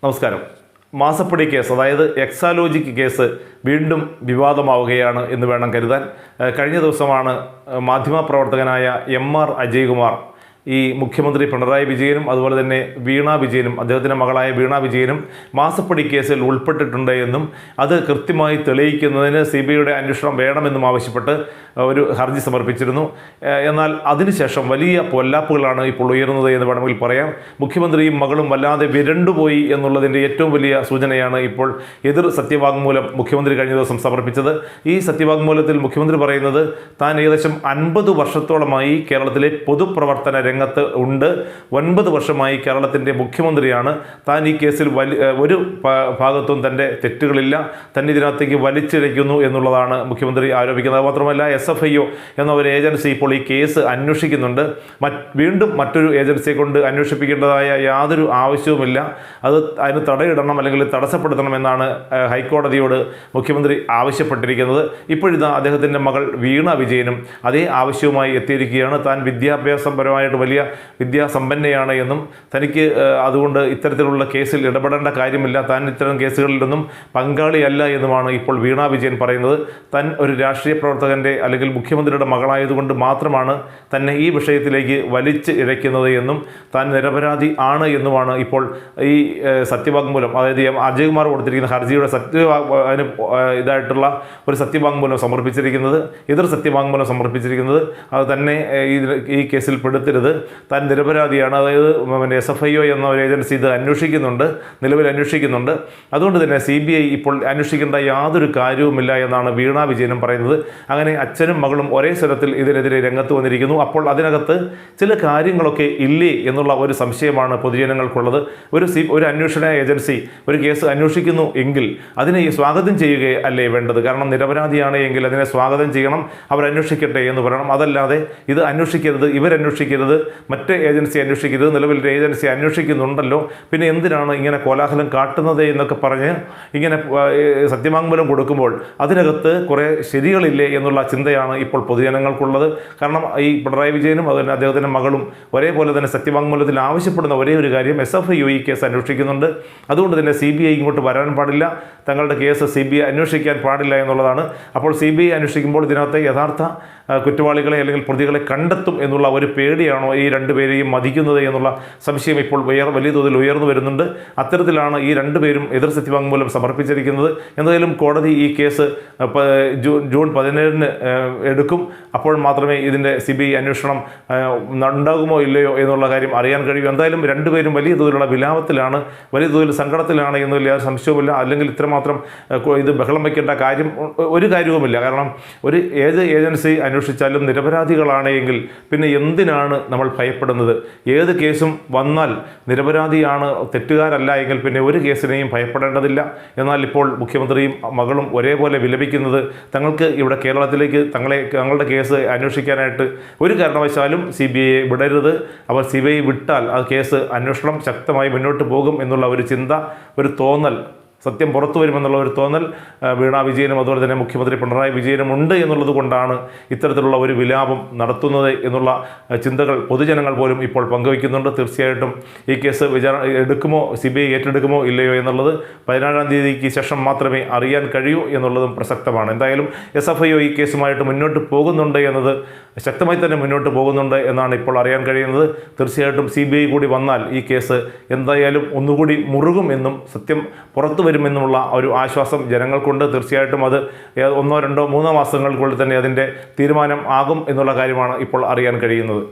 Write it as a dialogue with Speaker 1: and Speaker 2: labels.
Speaker 1: നമസ്കാരം. മാസപ്പടി കേസ്, അതായത് എക്സാലോജിക് കേസ് വീണ്ടും വിവാദമാവുകയാണ് എന്ന് വേണം കരുതാൻ. കഴിഞ്ഞ ദിവസമാണ് മാധ്യമപ്രവർത്തകനായ MR അജയ്കുമാർ ഈ മുഖ്യമന്ത്രി പിണറായി വിജയനും അതുപോലെ തന്നെ വീണ വിജയനും അദ്ദേഹത്തിൻ്റെ മകളായ വീണ വിജയനും മാസപ്പടി കേസിൽ ഉൾപ്പെട്ടിട്ടുണ്ട് എന്നും അത് കൃത്യമായി തെളിയിക്കുന്നതിന് CBIയുടെ അന്വേഷണം വേണമെന്നും ആവശ്യപ്പെട്ട് ഒരു ഹർജി സമർപ്പിച്ചിരുന്നു. എന്നാൽ അതിനുശേഷം വലിയ പൊല്ലാപ്പുകളാണ് ഇപ്പോൾ ഉയർന്നത് എന്ന് വേണമെങ്കിൽ പറയാം. മുഖ്യമന്ത്രിയും മകളും വല്ലാതെ വിരണ്ടുപോയി എന്നുള്ളതിൻ്റെ ഏറ്റവും വലിയ സൂചനയാണ് ഇപ്പോൾ എതിർ സത്യവാങ്മൂലം മുഖ്യമന്ത്രി കഴിഞ്ഞ ദിവസം സമർപ്പിച്ചത്. ഈ സത്യവാങ്മൂലത്തിൽ മുഖ്യമന്ത്രി പറയുന്നത് താൻ ഏകദേശം 50 വർഷത്തോളമായി കേരളത്തിലെ പൊതുപ്രവർത്തന രംഗത്ത് ഉണ്ട്, 9 വർഷമായി കേരളത്തിൻ്റെ മുഖ്യമന്ത്രിയാണ്. താൻ ഈ കേസിൽ ഒരു ഭാഗത്തും തൻ്റെ തെറ്റുകളില്ല, തന്നെ ഇതിനകത്തേക്ക് വലിച്ചിഴയ്ക്കുന്നു എന്നുള്ളതാണ് മുഖ്യമന്ത്രി ആരോപിക്കുന്നത്. മാത്രമല്ല SFIO എന്ന ഒരു ഏജൻസി ഇപ്പോൾ ഈ കേസ് അന്വേഷിക്കുന്നുണ്ട്. വീണ്ടും മറ്റൊരു ഏജൻസിയെ കൊണ്ട് അന്വേഷിപ്പിക്കേണ്ടതായ യാതൊരു ആവശ്യവുമില്ല, അതിന് തടയിടണം അല്ലെങ്കിൽ തടസ്സപ്പെടുത്തണം എന്നാണ് ഹൈക്കോടതിയോട് മുഖ്യമന്ത്രി ആവശ്യപ്പെട്ടിരിക്കുന്നത്. ഇപ്പോഴിതാ അദ്ദേഹത്തിൻ്റെ മകൾ വീണ വിജയനും അതേ ആവശ്യവുമായി എത്തിയിരിക്കുകയാണ്. താൻ വിദ്യാഭ്യാസപരമായിട്ട് വലിയ വിദ്യാസമ്പന്നയാണ് എന്നും തനിക്ക് അതുകൊണ്ട് ഇത്തരത്തിലുള്ള കേസിൽ ഇടപെടേണ്ട കാര്യമില്ല, താൻ ഇത്തരം കേസുകളിലൊന്നും പങ്കാളിയല്ല എന്നുമാണ് ഇപ്പോൾ വീണ വിജയൻ പറയുന്നത്. താൻ ഒരു രാഷ്ട്രീയ പ്രവർത്തകൻ്റെ അല്ലെങ്കിൽ മുഖ്യമന്ത്രിയുടെ മകളായതുകൊണ്ട് മാത്രമാണ് തന്നെ ഈ വിഷയത്തിലേക്ക് വലിച്ച് ഇഴയ്ക്കുന്നത് എന്നും താൻ നിരപരാധി ആണ് എന്നുമാണ് ഇപ്പോൾ ഈ സത്യവാങ്മൂലം, അതായത് അജയ്കുമാർ കൊടുത്തിരിക്കുന്ന ഹർജിയുടെ ഇതായിട്ടുള്ള ഒരു സത്യവാങ്മൂലം സമർപ്പിച്ചിരിക്കുന്നത്, എതിർ സത്യവാങ്മൂലം സമർപ്പിച്ചിരിക്കുന്നത്. അത് തന്നെ ഈ കേസിൽ പെടുത്തരുത്, താൻ നിരപരാധിയാണ്. അതായത് SFIO എന്ന ഒരു ഏജൻസി ഇത് നിലവിൽ അന്വേഷിക്കുന്നുണ്ട്. അതുകൊണ്ട് തന്നെ CBI ഇപ്പോൾ അന്വേഷിക്കേണ്ട യാതൊരു കാര്യവുമില്ല എന്നാണ് വീണ വിജയനും പറയുന്നത്. അങ്ങനെ അച്ഛനും മകളും ഒരേ സ്വരത്തിൽ ഇതിനെതിരെ രംഗത്ത് വന്നിരിക്കുന്നു. അപ്പോൾ അതിനകത്ത് ചില കാര്യങ്ങളൊക്കെ ഇല്ലേ എന്നുള്ള ഒരു സംശയമാണ് പൊതുജനങ്ങൾക്കുള്ളത്. ഒരു അന്വേഷണ ഏജൻസി ഒരു കേസ് അന്വേഷിക്കുന്നു എങ്കിൽ അതിനെ സ്വാഗതം ചെയ്യുകയല്ലേ വേണ്ടത്? കാരണം നിരപരാധിയാണ് എങ്കിൽ അതിനെ സ്വാഗതം ചെയ്യണം, അവർ അന്വേഷിക്കട്ടെ എന്ന് പറയണം. അതല്ലാതെ ഇത് അന്വേഷിക്കരുത്, ഇവരന്വേഷിക്കരുത്, മറ്റേ ഏജൻസി അന്വേഷിക്കരുത്, നിലവിലൊരു ഏജൻസി അന്വേഷിക്കുന്നുണ്ടല്ലോ, പിന്നെ എന്തിനാണ് ഇങ്ങനെ കോലാഹലം കാട്ടുന്നത് എന്നൊക്കെ പറഞ്ഞ് ഇങ്ങനെ സത്യവാങ്മൂലം കൊടുക്കുമ്പോൾ അതിനകത്ത് കുറേ ശരികളില്ലേ എന്നുള്ള ചിന്തയാണ് ഇപ്പോൾ പൊതുജനങ്ങൾക്കുള്ളത്. കാരണം ഈ പിണറായി വിജയനും അതുപോലെ അദ്ദേഹത്തിൻ്റെ മകളും ഒരേപോലെ തന്നെ സത്യവാങ്മൂലത്തിൽ ആവശ്യപ്പെടുന്ന ഒരേ ഒരു കാര്യം SFIO ഈ കേസ് അന്വേഷിക്കുന്നുണ്ട്, അതുകൊണ്ട് തന്നെ CBI ഇങ്ങോട്ട് വരാൻ പാടില്ല, തങ്ങളുടെ കേസ് CBI അന്വേഷിക്കാൻ പാടില്ല എന്നുള്ളതാണ്. അപ്പോൾ CBI അന്വേഷിക്കുമ്പോൾ ഇതിനകത്ത് യഥാർത്ഥ കുറ്റവാളികളെ അല്ലെങ്കിൽ പ്രതികളെ കണ്ടെത്തും എന്നുള്ള ഒരു പേടിയാണോ ഈ രണ്ടുപേരെയും മതിക്കുന്നത് എന്നുള്ള സംശയം ഇപ്പോൾ വലിയ തോതിൽ ഉയർന്നു വരുന്നുണ്ട്. അത്തരത്തിലാണ് ഈ രണ്ടുപേരും എതിർ സത്യവാങ്മൂലം സമർപ്പിച്ചിരിക്കുന്നത്. എന്തായാലും കോടതി ഈ കേസ് ജൂൺ 17 എടുക്കും. അപ്പോൾ മാത്രമേ ഇതിൻ്റെ CBI അന്വേഷണം ഉണ്ടാകുമോ ഇല്ലയോ എന്നുള്ള കാര്യം അറിയാൻ കഴിയും. എന്തായാലും രണ്ടുപേരും വലിയ തോതിലുള്ള വിലാപത്തിലാണ്, വലിയ തോതിൽ സങ്കടത്തിലാണ് എന്നതിൽ യാതൊരു സംശയവുമില്ല. അല്ലെങ്കിൽ ഇത്രമാത്രം ഇത് ബഹളം വയ്ക്കേണ്ട ഒരു കാര്യവുമില്ല. കാരണം ഏത് ഏജൻസി അന്വേഷിച്ചാലും നിരപരാധികളാണ് എങ്കിൽ പിന്നെ എന്തിനാണ് നമ്മൾ ഭയപ്പെടുന്നത്? ഏത് കേസും വന്നാൽ നിരപരാധിയാണ്, തെറ്റുകാരല്ല എങ്കിൽ പിന്നെ ഒരു കേസിനെയും ഭയപ്പെടേണ്ടതില്ല. എന്നാൽ ഇപ്പോൾ മുഖ്യമന്ത്രിയും മകളും ഒരേപോലെ വിലപിക്കുന്നത് തങ്ങൾക്ക് ഇവിടെ കേരളത്തിലേക്ക് തങ്ങളുടെ കേസ് അന്വേഷിക്കാനായിട്ട് ഒരു കാരണവശാലും CBI വിടരുത്, അവർ CBI വിട്ടാൽ ആ കേസ് അന്വേഷണം ശക്തമായി മുന്നോട്ട് പോകും എന്നുള്ള ഒരു ചിന്ത, ഒരു തോന്നൽ, സത്യം പുറത്തു വരുമെന്നുള്ള ഒരു തോന്നൽ വീണ വിജയനും അതുപോലെ തന്നെ മുഖ്യമന്ത്രി പിണറായി വിജയനും ഉണ്ട് എന്നുള്ളത് കൊണ്ടാണ് ഇത്തരത്തിലുള്ള ഒരു വിലാപം നടത്തുന്നത് എന്നുള്ള ചിന്തകൾ പൊതുജനങ്ങൾ പോലും ഇപ്പോൾ പങ്കുവയ്ക്കുന്നുണ്ട്. തീർച്ചയായിട്ടും ഈ കേസ് എടുക്കുമോ, CBI ഏറ്റെടുക്കുമോ ഇല്ലയോ എന്നുള്ളത് 17-ാം തീയതിക്ക് ശേഷം മാത്രമേ അറിയാൻ കഴിയൂ എന്നുള്ളതും പ്രസക്തമാണ്. എന്തായാലും SFIO ഈ കേസുമായിട്ട് മുന്നോട്ട് പോകുന്നുണ്ട് എന്നത് ശക്തമായി തന്നെ മുന്നോട്ട് പോകുന്നുണ്ട് എന്നാണ് ഇപ്പോൾ അറിയാൻ കഴിയുന്നത്. തീർച്ചയായിട്ടും CBI കൂടി വന്നാൽ ഈ കേസ് എന്തായാലും ഒന്നുകൂടി മുറുകും എന്നും സത്യം പുറത്തു വരുമെന്നുള്ള ഒരു ആശ്വാസം ജനങ്ങൾക്കുണ്ട്. തീർച്ചയായിട്ടും അത് 1, 2, 3 മാസങ്ങൾക്കുള്ളിൽ തന്നെ അതിൻ്റെ തീരുമാനം ആകും എന്നുള്ള കാര്യമാണ് ഇപ്പോൾ അറിയാൻ കഴിയുന്നത്.